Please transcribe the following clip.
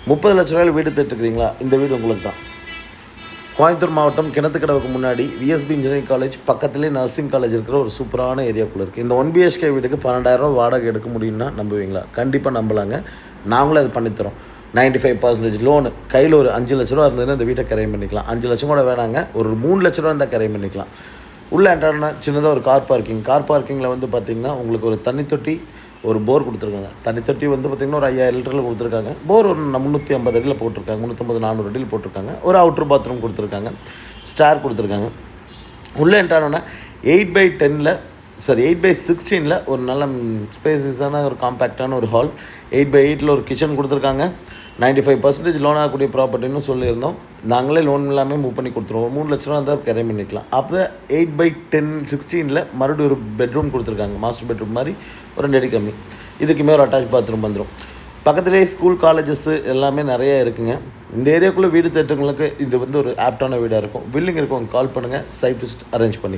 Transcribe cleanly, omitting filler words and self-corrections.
30 லட்ச ரூபாயில் வீடு தேட்டுக்கிறீங்களா? இந்த வீடு உங்களுக்கு தான். கோயம்புத்தூர் மாவட்டம் கிணத்துக்கடவுக்கு முன்னாடி விஎஸ்பி இன்ஜினியரிங் காலேஜ் பக்கத்துலேயே நர்சிங் காலேஜ் இருக்கிற ஒரு சூப்பரான ஏரியாக்குள்ளே இருக்குது. இந்த 1 பிஹெச்கே வீட்டுக்கு 12,000 வாடகை எடுக்க முடியும்னா நம்புவீங்களா? கண்டிப்பாக நம்பலாங்க. நாங்களும் அது பண்ணித்தரோம். 95% லோனு. கையில் ஒரு 5 லட்ச ரூபா இருந்ததுன்னா இந்த வீட்டை கரையம் பண்ணிக்கலாம். 5 லட்சம் கூட வேணாங்க, ஒரு 3 லட்ச ரூபா இருந்தால் கரையம் பண்ணிக்கலாம். உள்ளே என்ட்ரானா சின்னதாக ஒரு கார் பார்க்கிங்கில் வந்து பார்த்திங்கன்னா உங்களுக்கு ஒரு தண்ணி தொட்டி, ஒரு போர் கொடுத்துருக்காங்க. தண்ணி தொட்டி வந்து பார்த்திங்கன்னா ஒரு 5000 லிட்டரில் கொடுத்துருக்காங்க. போர் ஒரு 350 அடியில் போட்டிருக்காங்க, 350 400 அடியில் போட்டிருக்காங்க. ஒரு அவுட்ரு பாத்ரூம் கொடுத்துருக்காங்க, ஸ்டார் கொடுத்துருக்காங்க. உள்ளே என்ட்ரானோன்னா 8/16 ஒரு நல்ல ஸ்பேசியஸான ஒரு காம்பேக்டான ஒரு ஹால். 8/8 ஒரு கிச்சன் கொடுத்துருக்காங்க. 95% லோன் ஆகக்கூடிய ப்ராப்பர்ட்டின்னு சொல்லியிருந்தோம். நாங்களே லோன் இல்லாமல் மூவ் பண்ணி கொடுத்துருவோம். 3 லட்ச ரூபா இருந்தால் கரையம் பண்ணிக்கலாம். அப்புறம் 8/16 மறுபடியும் ஒரு பெட்ரூம் கொடுத்துருக்காங்க. மாஸ்டர் பெட்ரூம் மாதிரி ஒரு 2 அடி கம்மி. இதுக்குமே ஒரு அட்டாச் பாத்ரூம் வந்துடும். பக்கத்துலேயே ஸ்கூல், காலேஜஸ்ஸு எல்லாமே நிறையா இருக்குங்க. இந்த ஏரியாக்குள்ளே வீடு தேட்டங்களுக்கு இது வந்து ஒரு ஆப்டான வீடாக இருக்கும். வில்லிங் இருக்கும், கால் பண்ணுங்கள், சைட் விசிட் அரேஞ்ச் பண்ணிக்கலாம்.